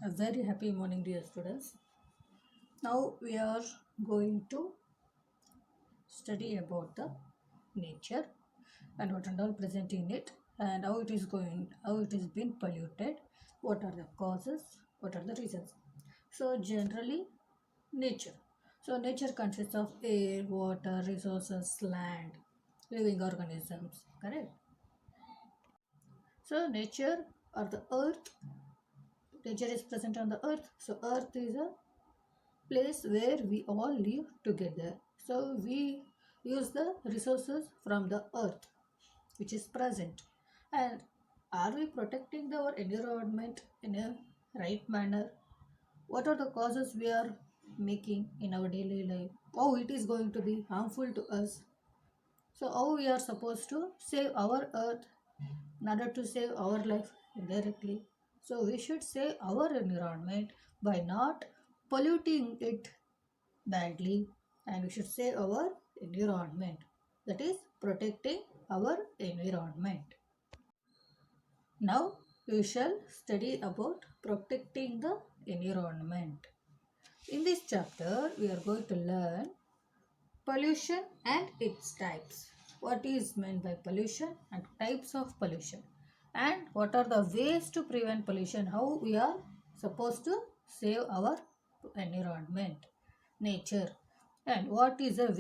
A very happy morning, dear students. Now we are going to study about the nature and what and all present in it, and how it is been polluted, what are the causes, what are the reasons. So generally, nature. So nature consists of air, water, resources, land, living organisms. Correct. So nature or the earth. Nature is present on the earth. So earth is a place where we all live together. So we use the resources from the earth which is present. And are we protecting our environment in a right manner? What are the causes we are making in our daily life? How it is going to be harmful to us? So how we are supposed to save our earth in order to save our life indirectly. So we should save our environment by not polluting it badly, and we should save our environment, that is protecting our environment. Now we shall study about protecting the environment. In this chapter we are going to learn pollution and its types, what is meant by pollution and types of pollution, and what are the ways to prevent pollution, how we are supposed to save our environment, nature, and what is a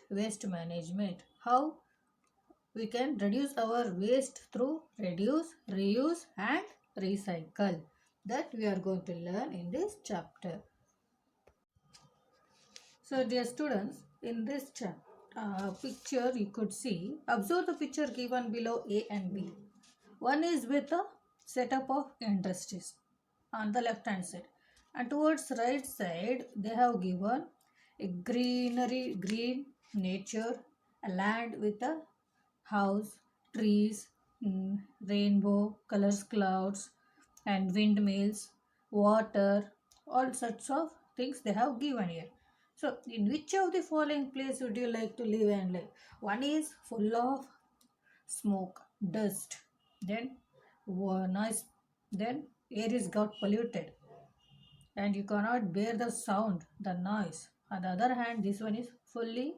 waste management, how we can reduce our waste through reduce, reuse, and recycle, that we are going to learn in this chapter. So dear students, in this picture you could see, observe the picture given below A and B. One is with a setup of industries on the left hand side, and towards right side they have given a green nature, a land with a house, trees, rainbow colors, clouds, and windmills, water, all sorts of things they have given here. So, in which of the following place would you like to live and live? One is full of smoke, dust, then noise, then air is got polluted, and you cannot bear the sound, the noise. On the other hand, this one is fully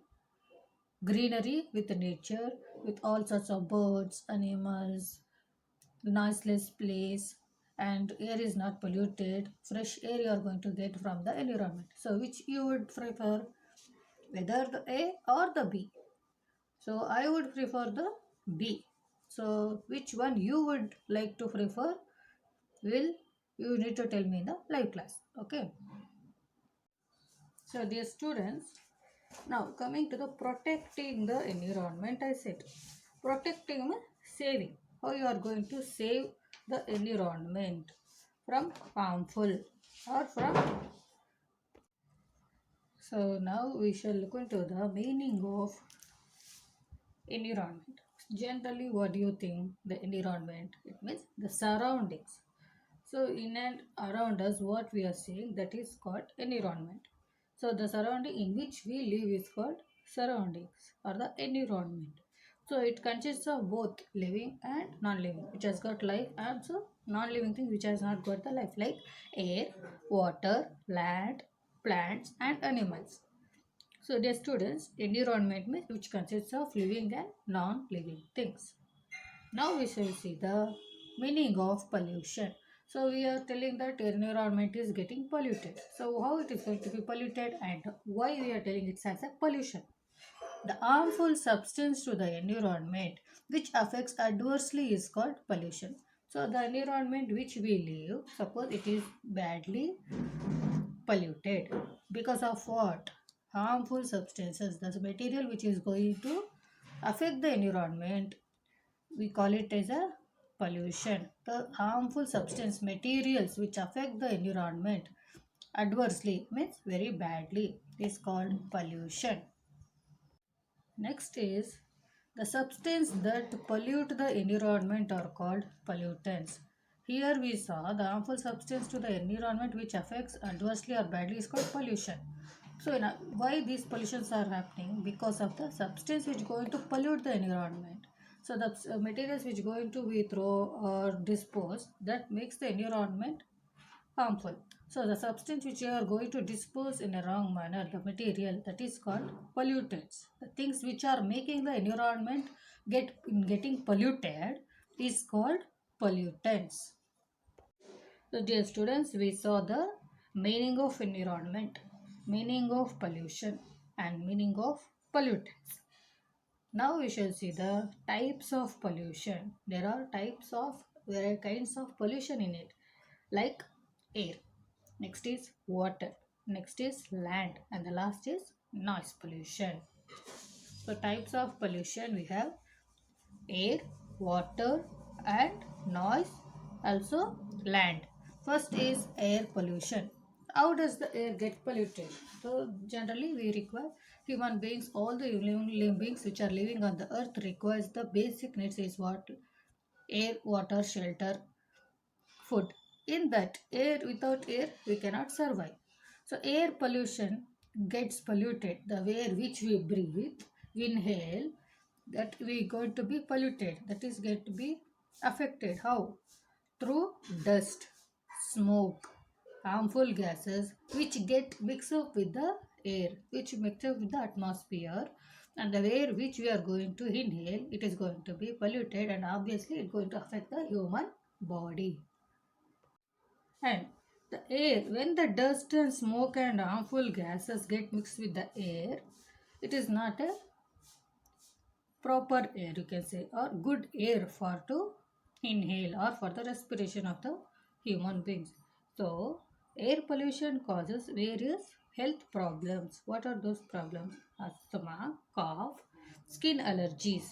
greenery with nature, with all sorts of birds, animals, noiseless place, and air is not polluted, fresh air you are going to get from the environment. So which you would prefer, whether the A or the B? So I would prefer the B. So which one you would like to prefer, will you need to tell me in the live class. Okay. So dear students, now coming to the protecting the environment, I said protecting means saving. How you are going to save the environment from harmful or from. So now we shall look into the meaning of environment. Generally, what do you think the environment? It means the surroundings. So in and around us, what we are seeing, that is called environment. So the surrounding in which we live is called surroundings or the environment. So it consists of both living and non-living, which has got life, and also non-living things which has not got the life, like air, water, land, plants, and animals. So dear students, environment means which consists of living and non-living things. Now we shall see the meaning of pollution. So we are telling that environment is getting polluted. So how it is going to be polluted and why we are telling it as a pollution? The harmful substance to the environment which affects adversely is called pollution. So the environment which we live, suppose it is badly polluted because of what? Harmful substances. The material which is going to affect the environment, we call it as a pollution. The harmful substance materials which affect the environment adversely means very badly is called pollution. Next is the substance that pollute the environment are called pollutants. Here we saw the harmful substance to the environment which affects adversely or badly is called pollution. So why these pollutions are happening? Because of the substance which going to pollute the environment. So the materials which going to be throw or dispose, that makes the environment harmful. So the substance which you are going to dispose in a wrong manner, the material, that is called pollutants. The things which are making the environment getting polluted is called pollutants. So dear students, we saw the meaning of environment, meaning of pollution, and meaning of pollutants. Now we shall see the types of pollution. There are kinds of pollution in it, like air. Next is water. Next is land, and the last is noise pollution. So types of pollution we have air, water, and noise, also land. First is air pollution. How does the air get polluted? So generally we require human beings, all the living beings which are living on the earth requires the basic needs is what? Air, water, shelter, food. In that air, without air we cannot survive. So air pollution gets polluted. The air which we breathe, we inhale, that we going to be polluted. That is going to be affected. How? Through dust, smoke, harmful gases which get mixed up with the air, which mix up with the atmosphere, and the air which we are going to inhale, it is going to be polluted, and obviously it is going to affect the human body. And the air, when the dust and smoke and harmful gases get mixed with the air, it is not a proper air, you can say, or good air for to inhale or for the respiration of the human beings. So air pollution causes various health problems. What are those problems? Asthma, cough, skin allergies.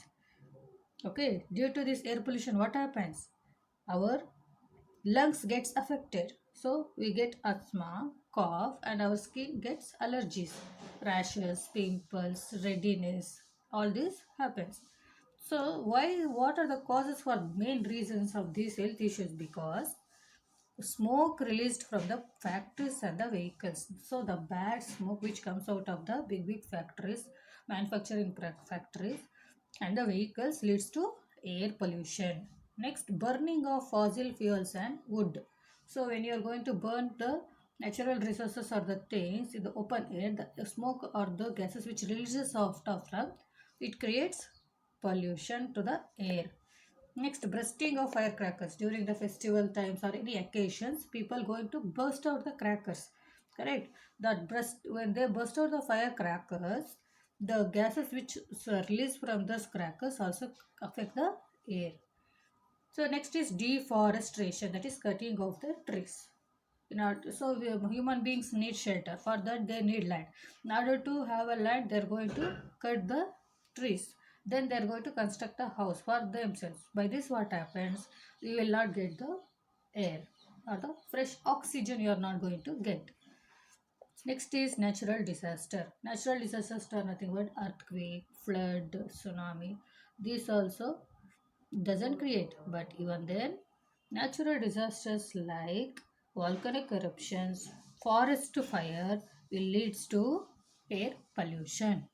Okay, due to this air pollution, what happens? Our lungs gets affected, so we get asthma, cough, and our skin gets allergies, rashes, pimples, readiness. All this happens. So why? What are the causes for main reasons of these health issues? Because smoke released from the factories and the vehicles. So the bad smoke which comes out of the big factories, manufacturing factories, and the vehicles leads to air pollution. Next, burning of fossil fuels and wood. So when you are going to burn the natural resources or the things in the open air, the smoke or the gases which releases out of from, it creates pollution to the air. Next, bursting of firecrackers during the festival times or any occasions, people going to burst out the crackers. Correct? That burst when they burst out the firecrackers, the gases which are released from those crackers also affect the air. So next is deforestation, that is cutting of the trees. Human beings need shelter. For that, they need land. In order to have a land, they are going to cut the trees. Then they are going to construct a house for themselves. By this, what happens? You will not get the air or the fresh oxygen. You are not going to get. Next is natural disaster. Natural disasters are nothing but earthquake, flood, tsunami. These also doesn't create, but even then, natural disasters like volcanic eruptions, forest fire will leads to air pollution.